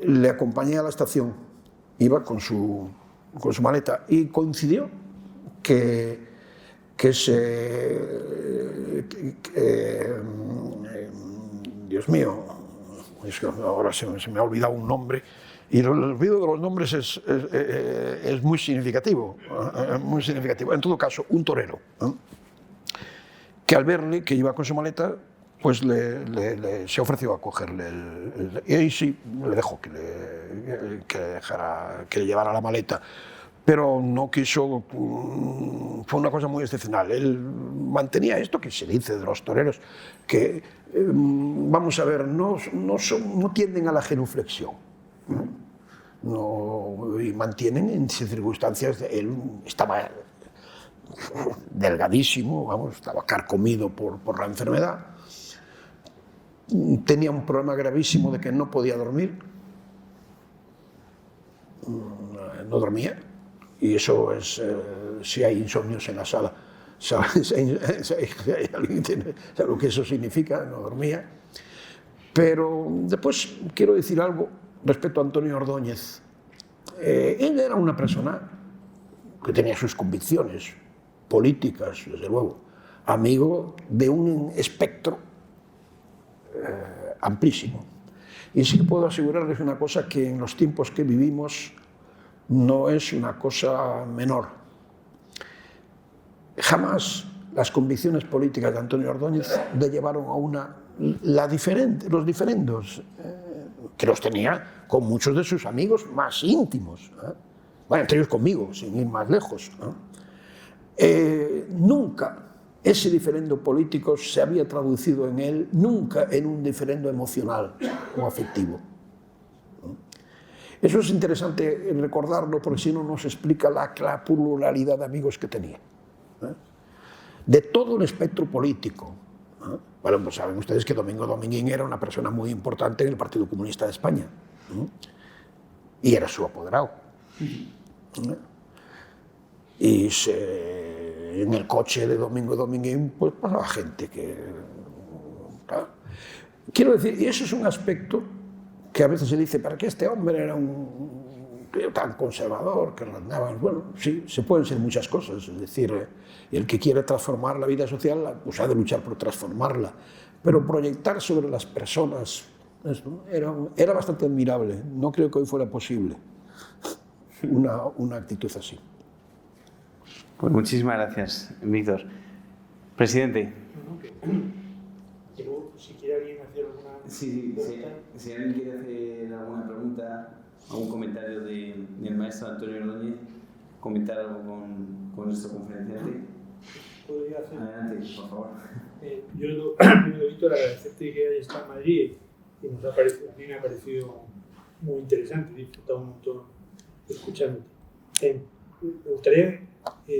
Speaker 2: Le acompañé a la estación, iba con su maleta y coincidió Dios mío, es que ahora se me ha olvidado un nombre, y el olvido de los nombres es muy significativo, muy significativo. En todo caso, un torero, que al verle, que iba con su maleta, pues se ofreció a cogerle y ahí sí le dejó que le llevara la maleta, pero no quiso. Fue una cosa muy excepcional. Él mantenía esto que se dice de los toreros, que vamos a ver, no tienden a la genuflexión, y mantienen en circunstancias. Él estaba delgadísimo, vamos, estaba carcomido por la enfermedad. Tenía un problema gravísimo de que no podía dormir, no dormía, y eso es, si hay insomnios en la sala, si alguien sabe lo que eso significa, no dormía. Pero después quiero decir algo respecto a Antonio Ordóñez. Él era una persona que tenía sus convicciones políticas, desde luego, amigo de un espectro amplísimo. Y sí que puedo asegurarles una cosa, que en los tiempos que vivimos no es una cosa menor. Jamás las convicciones políticas de Antonio Ordóñez le llevaron a los diferendos, que los tenía con muchos de sus amigos más íntimos, bueno, entre ellos conmigo, sin ir más lejos. Nunca ese diferendo político se había traducido en él, nunca en un diferendo emocional o afectivo. Eso es interesante recordarlo, porque si no nos explica la pluralidad de amigos que tenía, de todo el espectro político. Bueno, pues saben ustedes que Domingo Dominguín era una persona muy importante en el Partido Comunista de España, y era su apoderado. Y en el coche de Domingo Dominguín pues pasaba gente que... Quiero decir, y eso es un aspecto que a veces se dice, ¿para qué este hombre era un tío tan conservador que rondaba? Bueno, sí, se pueden ser muchas cosas, es decir, el que quiere transformar la vida social, pues ha de luchar por transformarla, pero proyectar sobre las personas esto era bastante admirable. No creo que hoy fuera posible una actitud así.
Speaker 1: Pues muchísimas gracias, Víctor. Presidente.
Speaker 3: Si quiere alguien hacer alguna pregunta.
Speaker 1: Si alguien quiere hacer alguna pregunta, algún comentario del maestro Antonio Ordóñez, comentar algo con nuestro conferenciante.
Speaker 3: ¿Podría hacer?
Speaker 1: Adelante, por favor.
Speaker 3: Yo, primero, Víctor, agradecerte que hayas estado en Madrid, y a mí me ha parecido muy interesante, he disfrutado un montón escuchándote. Me gustaría,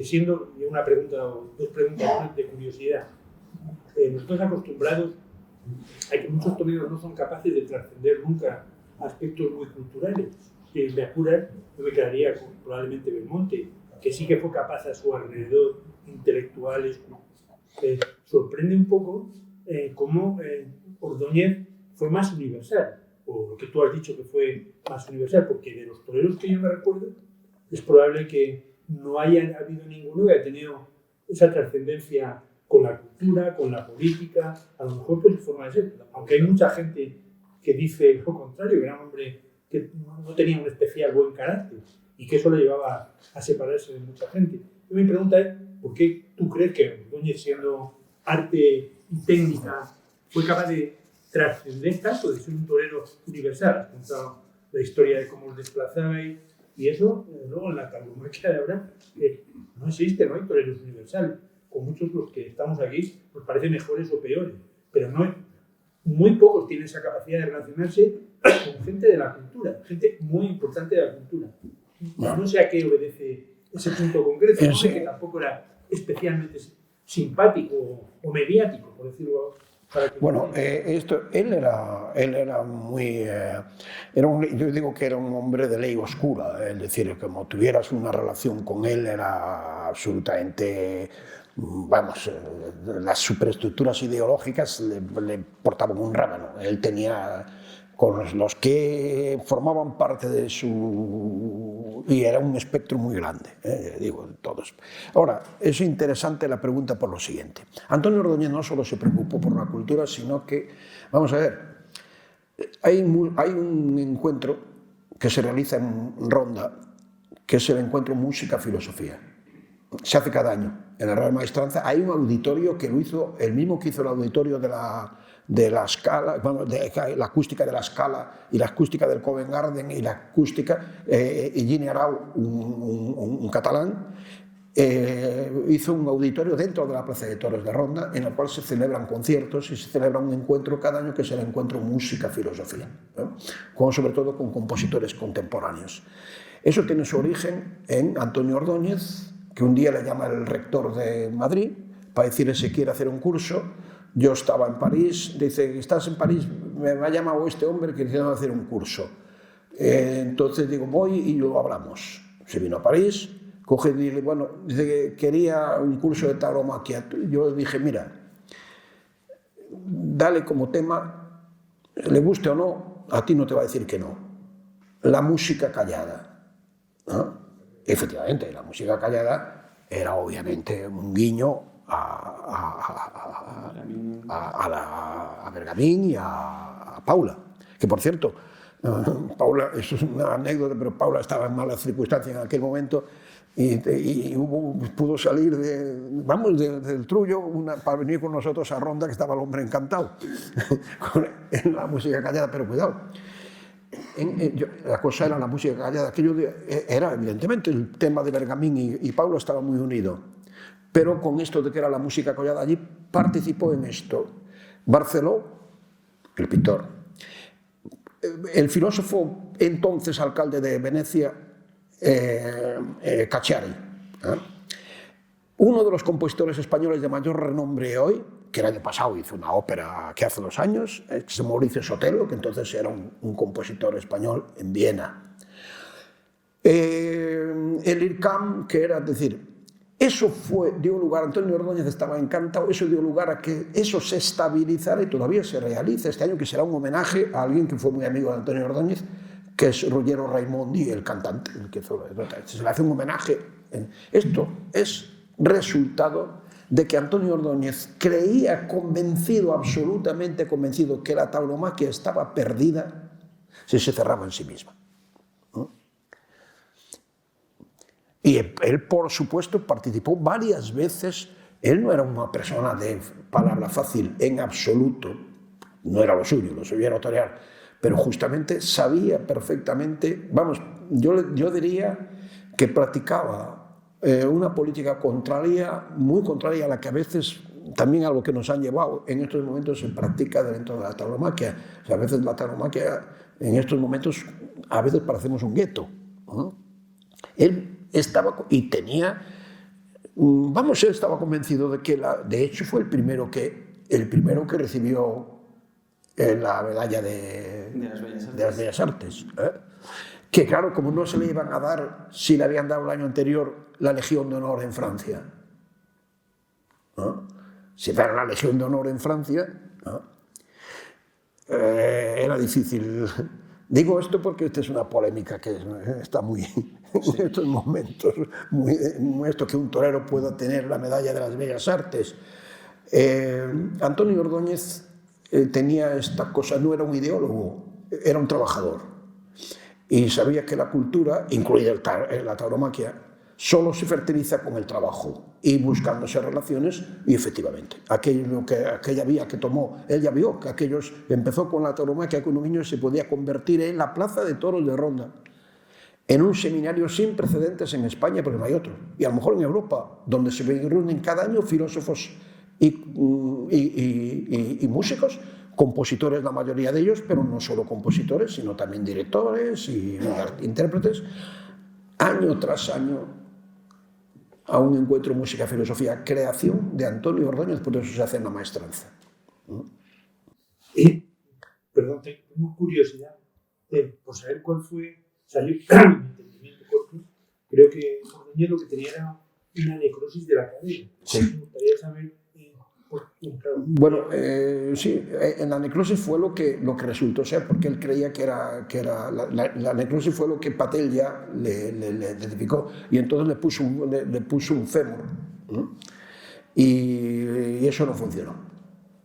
Speaker 3: siendo una pregunta o dos preguntas de curiosidad, nosotros acostumbrados a que muchos toreros no son capaces de trascender nunca aspectos muy culturales. Si me apuras, yo me quedaría con probablemente Belmonte, que sí que fue capaz a su alrededor, intelectuales. Sorprende un poco cómo Ordóñez fue más universal, o lo que tú has dicho que fue más universal, porque de los toreros que yo me recuerdo, es probable que no haya habido ninguno que haya tenido esa trascendencia con la cultura, con la política, a lo mejor por su forma de ser, aunque hay mucha gente que dice lo contrario, que era un hombre que no tenía un especial buen carácter y que eso le llevaba a separarse de mucha gente. Y mi pregunta es, ¿por qué tú crees que Ordóñez, siendo arte y técnica, fue capaz de trascender tanto, de ser un torero universal? Has contado la historia de cómo os desplazabais y eso, luego en la tauromaquia de ahora, no existe, no hay toreros universales. Con muchos los que estamos aquí nos parecen mejores o peores, pero no, muy pocos tienen esa capacidad de relacionarse con gente de la cultura, gente muy importante de la cultura. No sé a qué obedece ese punto concreto, no sé que tampoco era especialmente simpático o mediático, por decirlo.
Speaker 2: Bueno, él era muy... yo digo que era un hombre de ley oscura, es decir, como tuvieras una relación con él era absolutamente... Vamos, las superestructuras ideológicas le portaban un rábano. Él tenía con los que formaban parte de su... y era un espectro muy grande, digo, todos. Ahora, es interesante la pregunta por lo siguiente. Antonio Ordóñez no solo se preocupó por la cultura, sino que, vamos a ver, hay un encuentro que se realiza en Ronda, que es el encuentro Música-Filosofía. Se hace cada año en la Real Maestranza. Hay un auditorio que lo hizo el mismo que hizo el auditorio de la Scala, bueno, de la acústica de la Scala y la acústica del Covent Garden y la acústica, Gini Arau, un catalán, hizo un auditorio dentro de la Plaza de Toros de Ronda, en el cual se celebran conciertos y se celebra un encuentro cada año que es el encuentro Música-Filosofía, ¿no? Sobre todo con compositores contemporáneos. Eso tiene su origen en Antonio Ordóñez, que un día le llama el rector de Madrid para decirle si quiere hacer un curso. Yo estaba en París, dice, ¿estás en París? Me ha llamado este hombre que quiere hacer un curso. Entonces digo, voy y lo hablamos. Se vino a París, coge y dice, bueno, dice que quería un curso de tauromaquia. Yo dije, mira, dale como tema, le guste o no, a ti no te va a decir que no. La música callada, ¿no? Efectivamente, la música callada era obviamente un guiño a Bergamín y a Paula, que por cierto, Paula, eso es una anécdota, pero Paula estaba en malas circunstancias en aquel momento y pudo salir del Trullo para venir con nosotros a Ronda, que estaba el hombre encantado en la música callada, pero cuidado. La cosa era la música callada, aquello era evidentemente el tema de Bergamín y Paula estaba muy unido, pero con esto de que era la música callada, allí participó en esto Barceló, el pintor, el filósofo entonces alcalde de Venecia, Cacciari, uno de los compositores españoles de mayor renombre hoy, que el año pasado hizo una ópera que hace 2 años, que es Mauricio Sotelo, que entonces era un compositor español en Viena. El IRCAM, que era, es decir, eso dio lugar, Antonio Ordóñez estaba encantado, eso dio lugar a que eso se estabilizara y todavía se realiza este año, que será un homenaje a alguien que fue muy amigo de Antonio Ordóñez, que es Ruggero Raimondi, el cantante, el que se le hace un homenaje. Esto es resultado de que Antonio Ordóñez creía absolutamente convencido, que la tauromaquia estaba perdida si se cerraba en sí misma. ¿No? Y él, por supuesto, participó varias veces. Él no era una persona de palabra fácil en absoluto, no era lo suyo era torear, pero justamente sabía perfectamente, vamos, yo diría que practicaba una política muy contraria a la que a veces, también a lo que nos han llevado en estos momentos se practica dentro de la tauromaquia. O sea, a veces la tauromaquia en estos momentos a veces parecemos un gueto, ¿no? Él estaba y tenía, él estaba convencido de que, de hecho fue el primero que recibió la medalla de las Bellas Artes. Que claro, como no se le iban a dar si le habían dado el año anterior la Legión de Honor en Francia, ¿no? Si fuera la Legión de Honor en Francia, ¿no? Era difícil. Digo esto porque esta es una polémica que está muy en estos momentos, esto que un torero pueda tener la medalla de las Bellas Artes. Antonio Ordóñez tenía esta cosa, no era un ideólogo, era un trabajador. y sabía que la cultura, incluida la tauromaquia, solo se fertiliza con el trabajo y buscándose relaciones, y efectivamente, aquella vía que tomó, él ya vio que empezó con la tauromaquia con un niño y se podía convertir en la plaza de toros de Ronda, en un seminario sin precedentes en España, porque no hay otro, y a lo mejor en Europa, donde se reúnen cada año filósofos y músicos, compositores la mayoría de ellos, pero no solo compositores, sino también directores y intérpretes, año tras año, a un encuentro música, filosofía, creación de Antonio Ordóñez, por eso se hace en la maestranza.
Speaker 3: Perdón, tengo curiosidad por saber cuál fue, salió mi entendimiento corto, creo que Ordóñez lo que tenía era una necrosis de la cadera.
Speaker 2: Sí.
Speaker 3: Me gustaría saber
Speaker 2: Bueno, sí, en la necrosis fue lo que resultó ser, porque él creía que era la necrosis fue lo que Patel ya le identificó, y entonces le puso un fémur, ¿no? Y eso no funcionó,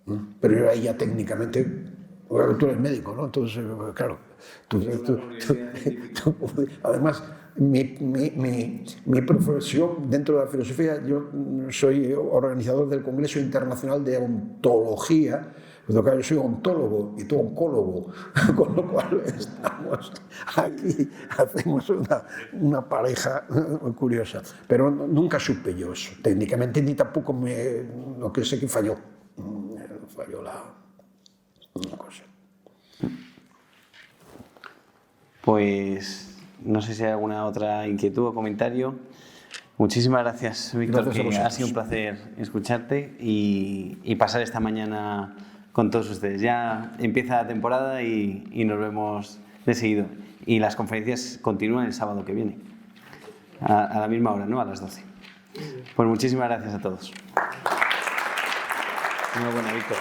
Speaker 2: ¿no? Pero yo ahí ya técnicamente, bueno, tú eres médico, ¿no? Entonces, claro, además, mi profesión dentro de la filosofía, yo soy organizador del Congreso Internacional de Ontología, pero claro, yo soy ontólogo y tú oncólogo, con lo cual estamos aquí, hacemos una pareja muy curiosa, pero nunca supe yo eso técnicamente, ni tampoco lo que sé que falló una cosa.
Speaker 1: Pues no sé si hay alguna otra inquietud o comentario. Muchísimas gracias, Víctor,
Speaker 2: gracias,
Speaker 1: que ha sido un placer escucharte y pasar esta mañana con todos ustedes. Ya empieza la temporada y nos vemos de seguido. Y las conferencias continúan el sábado que viene, a la misma hora, ¿no? A las 12. Pues muchísimas gracias a todos. Enhorabuena, Víctor.